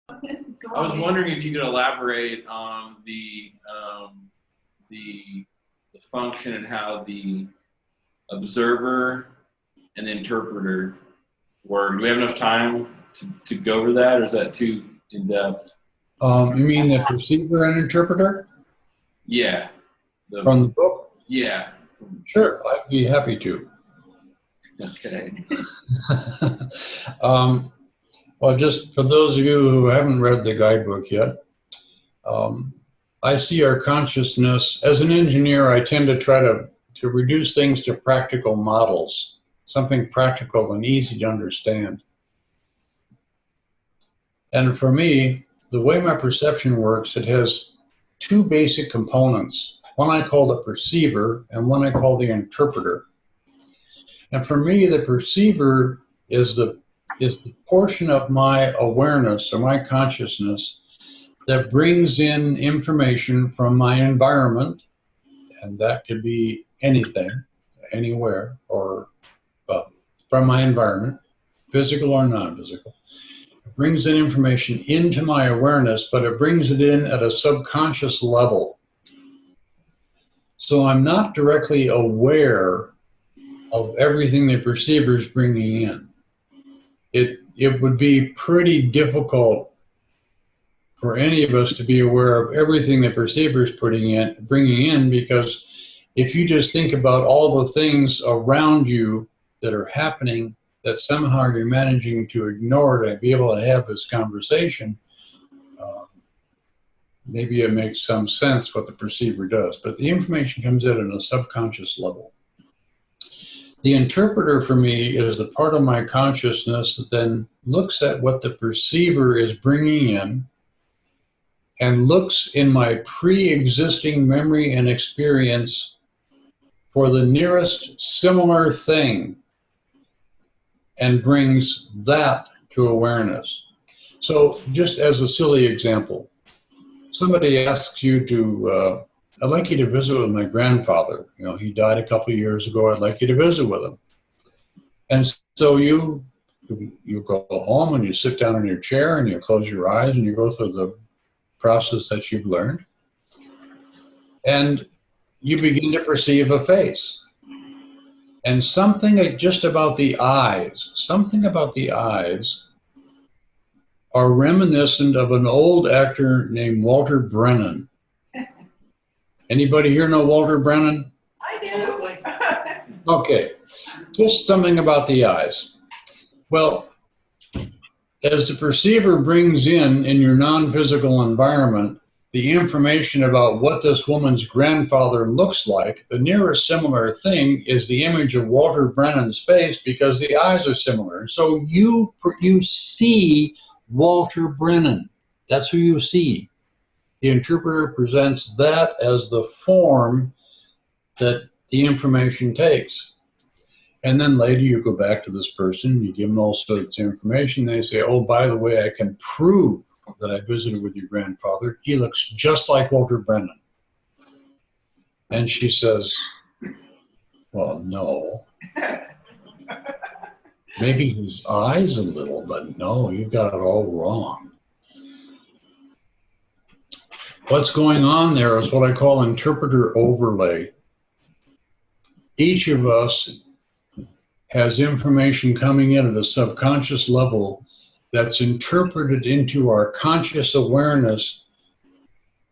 I was wondering if you could elaborate on the function and how the observer and the interpreter work. Do we have enough time to go over that, or is that too in depth? You mean the perceiver and interpreter? Yeah. From the book? Yeah. Sure, I'd be happy to. Okay. Well, just for those of you who haven't read the guidebook yet, I see our consciousness, as an engineer, I tend to try to reduce things to practical models, something practical and easy to understand. And for me, the way my perception works, it has two basic components. One I call the perceiver and one I call the interpreter. And for me, the perceiver is the portion of my awareness or my consciousness that brings in information from my environment, and that could be anything, anywhere, or from my environment, physical or non-physical. It brings in information into my awareness, but it brings it in at a subconscious level. So I'm not directly aware of everything the perceiver is bringing in. It would be pretty difficult for any of us to be aware of everything the perceiver is bringing in, because if you just think about all the things around you that are happening that somehow you're managing to ignore to be able to have this conversation, maybe it makes some sense what the perceiver does. But the information comes in at a subconscious level. The interpreter for me is the part of my consciousness that then looks at what the perceiver is bringing in and looks in my pre-existing memory and experience for the nearest similar thing and brings that to awareness. So just as a silly example, somebody asks you to, I'd like you to visit with my grandfather. You know, he died a couple of years ago. I'd like you to visit with him. And so you go home and you sit down in your chair and you close your eyes and you go through the process that you've learned. And you begin to perceive a face. And something just about the eyes, are reminiscent of an old actor named Walter Brennan. Anybody here know Walter Brennan? I do. Okay, just something about the eyes. Well, as the perceiver brings in your non-physical environment the information about what this woman's grandfather looks like, the nearest similar thing is the image of Walter Brennan's face, because the eyes are similar. So you see Walter Brennan. That's who you see. The interpreter presents that as the form that the information takes. And then later you go back to this person, you give them all sorts of information, they say, oh, by the way, I can prove that I visited with your grandfather. He looks just like Walter Brennan. And she says, well, no. Maybe his eyes a little, but no, you've got it all wrong. What's going on there is what I call interpreter overlay. Each of us has information coming in at a subconscious level that's interpreted into our conscious awareness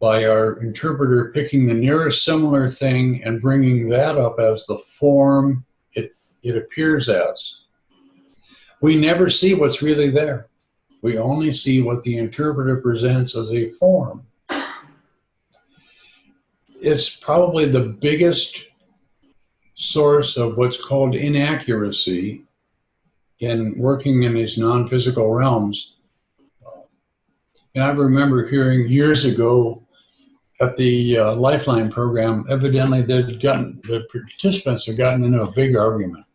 by our interpreter picking the nearest similar thing and bringing that up as the form it appears as. We never see what's really there. We only see what the interpreter presents as a form. It's probably the biggest source of what's called inaccuracy in working in these non-physical realms. And I remember hearing years ago at the Lifeline program, evidently the participants had gotten into a big argument.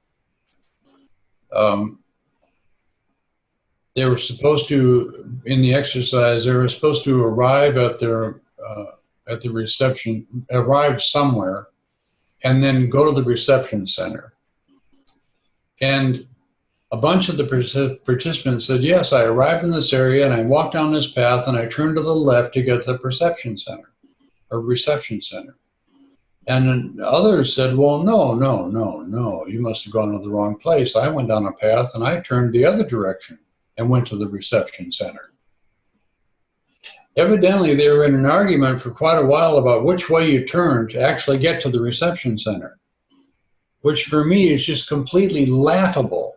They were supposed to, in the exercise, they were supposed to arrive at the reception, arrive somewhere, and then go to the reception center. And a bunch of the participants said, yes, I arrived in this area and I walked down this path and I turned to the left to get to the perception center or reception center. And then others said, well, no, you must have gone to the wrong place. I went down a path and I turned the other direction and went to the reception center. Evidently, they were in an argument for quite a while about which way you turn to actually get to the reception center, which for me is just completely laughable.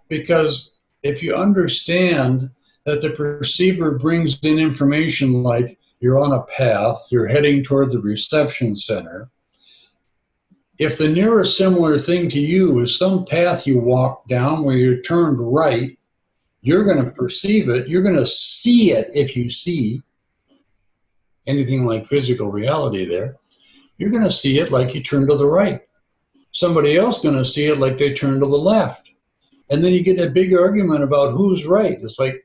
Because if you understand that the perceiver brings in information like you're on a path, you're heading toward the reception center, if the nearest similar thing to you is some path you walked down where you turned right, you're going to perceive it, you're going to see it if you see anything like physical reality there, you're going to see it like you turn to the right. Somebody else going to see it like they turn to the left. And then you get a big argument about who's right. It's like,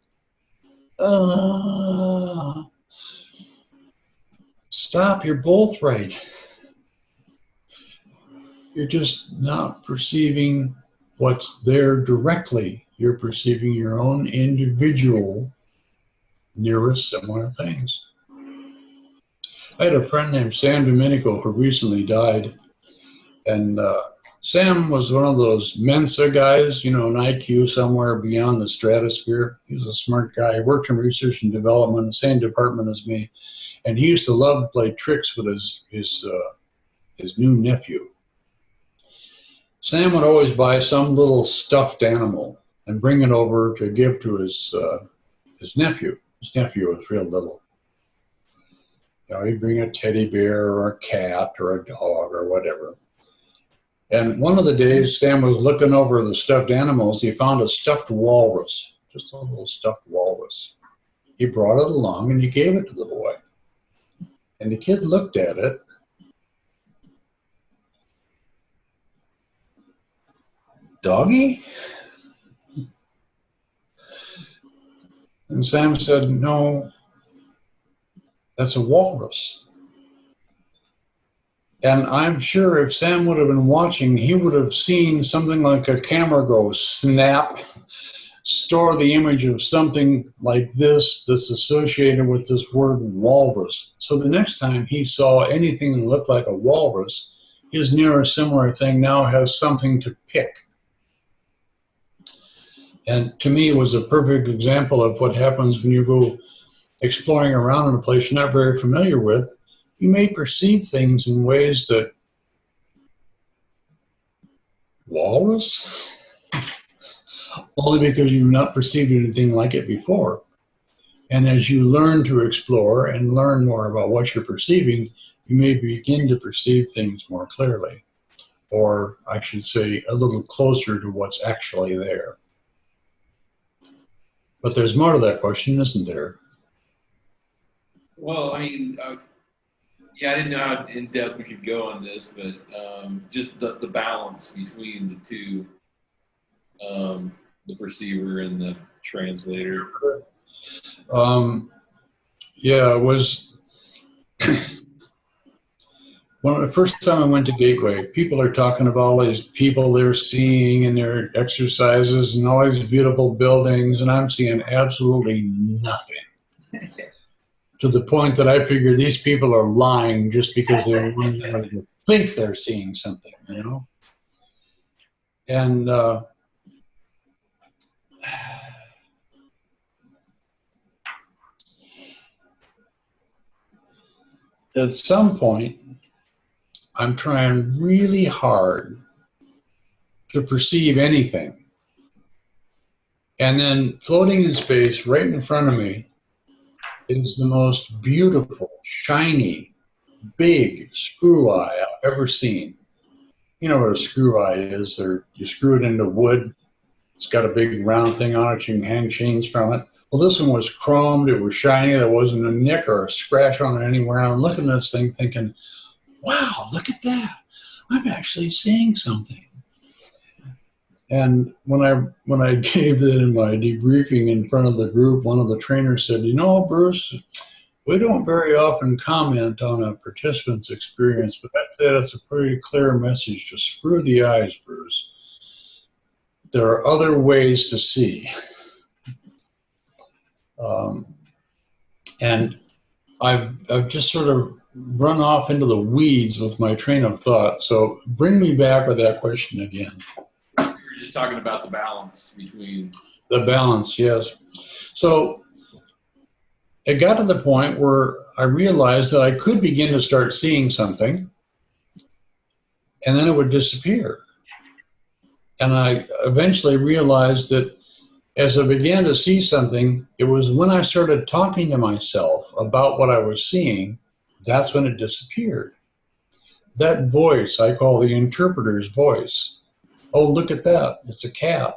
stop, you're both right. You're just not perceiving what's there directly. You're perceiving your own individual nearest similar things. I had a friend named Sam Domenico who recently died. And Sam was one of those Mensa guys, you know, an IQ somewhere beyond the stratosphere. He was a smart guy. He worked in research and development, same department as me. And he used to love to play tricks with his new nephew. Sam would always buy some little stuffed animal and bring it over to give to his nephew. His nephew was real little. You know, he'd bring a teddy bear or a cat or a dog or whatever. And one of the days Sam was looking over the stuffed animals, he found a stuffed walrus, just a little stuffed walrus. He brought it along and he gave it to the boy. And the kid looked at it. Doggy? And Sam said, no, that's a walrus. And I'm sure if Sam would have been watching, he would have seen something like a camera go snap, store the image of something like this that's associated with this word walrus. So the next time he saw anything that looked like a walrus, his nearest similar thing now has something to pick. And to me, it was a perfect example of what happens when you go exploring around in a place you're not very familiar with. You may perceive things in ways that, walrus? Only because you've not perceived anything like it before. And as you learn to explore and learn more about what you're perceiving, you may begin to perceive things more clearly. Or I should say, a little closer to what's actually there. But there's more to that question, isn't there? Well, I mean, yeah, I didn't know how in depth we could go on this, but just the balance between the two, the perceiver and the translator. Yeah, it was when the first time I went to Gateway, people are talking about all these people they're seeing and their exercises and all these beautiful buildings, and I'm seeing absolutely nothing. To the point that I figure these people are lying just because they think they're seeing something, you know? And at some point, I'm trying really hard to perceive anything. And then floating in space right in front of me is the most beautiful, shiny, big screw eye I've ever seen. You know what a screw eye is? You screw it into wood. It's got a big round thing on it. You can hang chains from it. Well, this one was chromed. It was shiny. There wasn't a nick or a scratch on it anywhere. I'm looking at this thing thinking, wow, look at that. I'm actually seeing something. And when I gave it in my debriefing in front of the group, one of the trainers said, you know, Bruce, we don't very often comment on a participant's experience, but I'd say that's a pretty clear message. Just screw the eyes, Bruce. there are other ways to see. And I've just sort of run off into the weeds with my train of thought. So bring me back with that question again. We were just talking about the balance between. The balance, yes. So it got to the point where I realized that I could begin to start seeing something, and then it would disappear. And I eventually realized that as I began to see something, it was when I started talking to myself about what I was seeing, that's when it disappeared. That voice I call the interpreter's voice. Oh, look at that. It's a cat.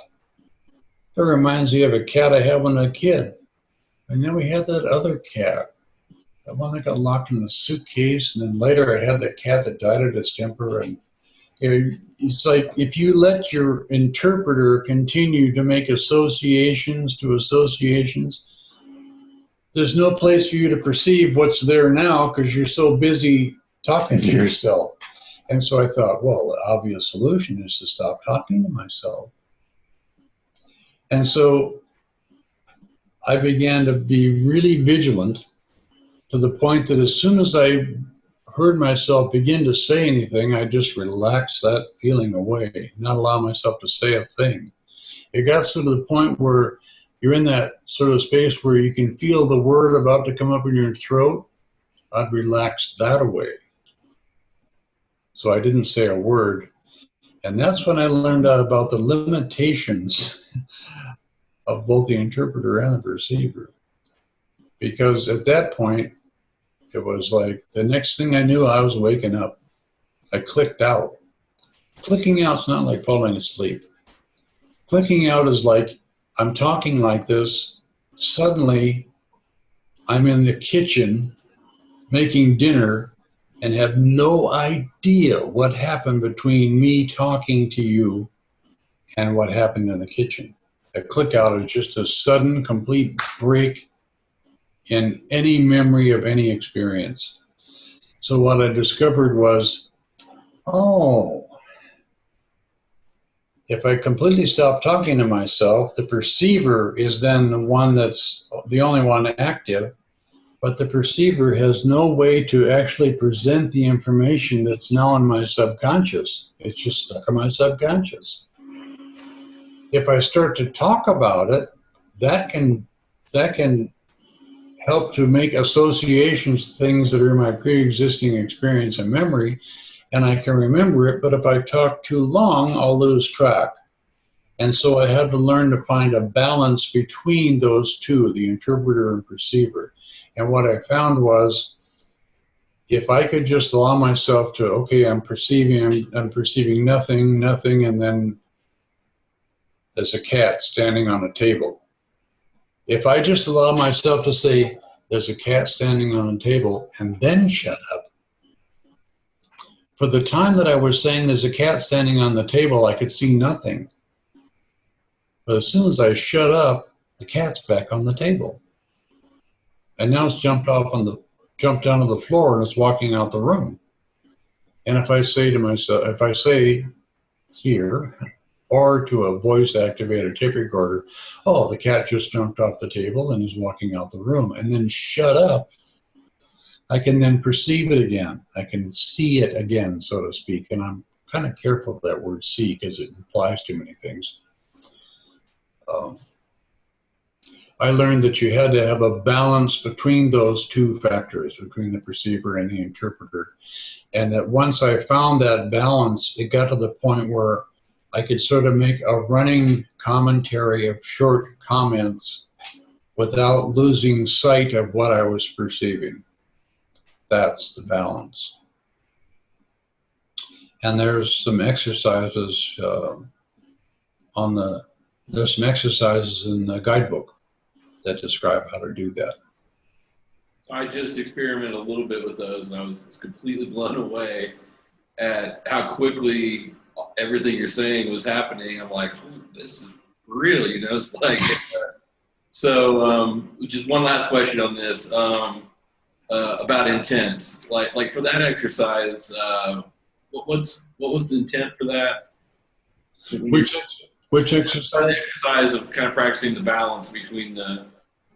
That reminds me of a cat I had when I was a kid. And then we had that other cat. That one that got locked in the suitcase. And then later I had that cat that died of distemper. And it's like if you let your interpreter continue to make associations to associations, there's no place for you to perceive what's there now because you're so busy talking to yourself. And so I thought, well, the obvious solution is to stop talking to myself. And so I began to be really vigilant to the point that as soon as I heard myself begin to say anything, I just relaxed that feeling away, not allow myself to say a thing. It got to the point where you're in that sort of space where you can feel the word about to come up in your throat. I'd relax that away. So I didn't say a word. And that's when I learned out about the limitations of both the interpreter and the perceiver. Because at that point, it was like the next thing I knew, I was waking up. I clicked out. Clicking out's not like falling asleep. Clicking out is like I'm talking like this. Suddenly, I'm in the kitchen making dinner and have no idea what happened between me talking to you and what happened in the kitchen. A click out is just a sudden, complete break in any memory of any experience. So what I discovered was, oh, if I completely stop talking to myself, the perceiver is then the one that's the only one active, but the perceiver has no way to actually present the information that's now in my subconscious. It's just stuck in my subconscious. If I start to talk about it, that can help to make associations, things that are my pre-existing experience and memory, and I can remember it, but if I talk too long, I'll lose track. And so I had to learn to find a balance between those two, the interpreter and perceiver. And what I found was, if I could just allow myself to, okay, I'm perceiving nothing, and then there's a cat standing on a table. If I just allow myself to say, there's a cat standing on a table, and then shut up, for the time that I was saying there's a cat standing on the table, I could see nothing. But as soon as I shut up, the cat's back on the table. And now it's jumped down to the floor and it's walking out the room. And if I say to myself, if I say here, or to a voice activated tape recorder, oh, the cat just jumped off the table and is walking out the room, and then shut up, I can then perceive it again. I can see it again, so to speak. And I'm kind of careful of that word see because it implies too many things. I learned that you had to have a balance between those two factors, between the perceiver and the interpreter. And that once I found that balance, it got to the point where I could sort of make a running commentary of short comments without losing sight of what I was perceiving. That's the balance. And there's some exercises there's some exercises in the guidebook that describe how to do that. I just experimented a little bit with those, and I was completely blown away at how quickly everything you're saying was happening. I'm like, oh, this is real, it's like, so just one last question on this, about intent, like for that exercise, what was the intent for that? Which The exercise? exercise of kind of practicing the balance between the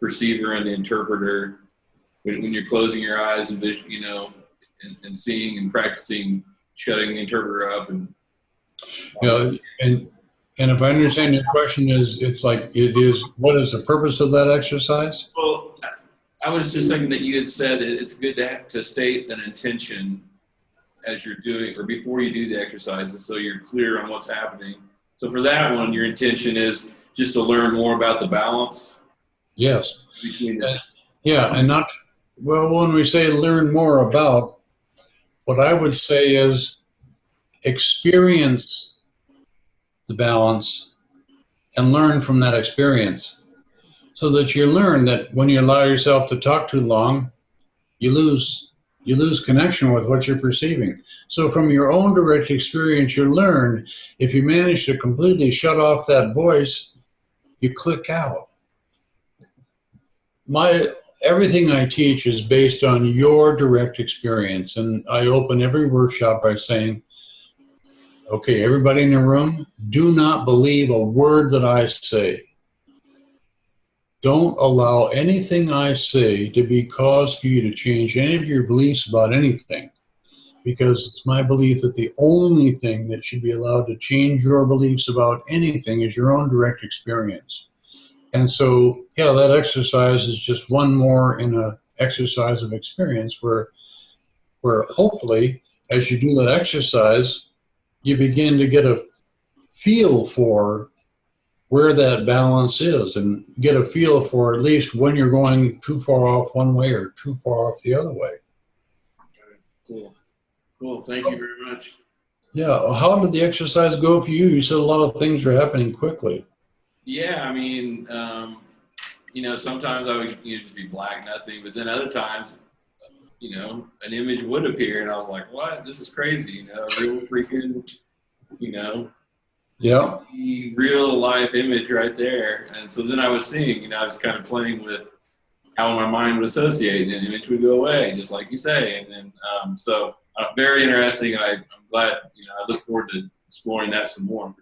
perceiver and the interpreter when you're closing your eyes and vision, and seeing and practicing shutting the interpreter up and And if I understand your question it's like it is, what is the purpose of that exercise? well, I was just thinking that you had said it's good to state an intention as you're doing or before you do the exercises so you're clear on what's happening. So for that one, your intention is just to learn more about the balance Yes. between the Yeah, and not, well, when we say learn more about, what I would say is experience the balance and learn from that experience so that you learn that when you allow yourself to talk too long, you lose connection with what you're perceiving. So from your own direct experience, you learn if you manage to completely shut off that voice, you click out. Everything I teach is based on your direct experience, and I open every workshop by saying, okay, everybody in the room, do not believe a word that I say. Don't allow anything I say to be cause for you to change any of your beliefs about anything, because it's my belief that the only thing that should be allowed to change your beliefs about anything is your own direct experience. And so, yeah, that exercise is just one more in a exercise of experience where hopefully, as you do that exercise, you begin to get a feel for where that balance is and get a feel for at least when you're going too far off one way or too far off the other way. Cool. Thank you very much. Yeah. How did the exercise go for you? You said a lot of things are happening quickly. Yeah, I mean, sometimes I would just be black, nothing, but then other times, an image would appear, and I was like, "What? This is crazy!" Real freaking, Yeah. real life image right there. And so then I was seeing, I was kind of playing with how my mind would associate, and the image would go away, just like you say. And then, very interesting, and I'm glad, I look forward to exploring that some more.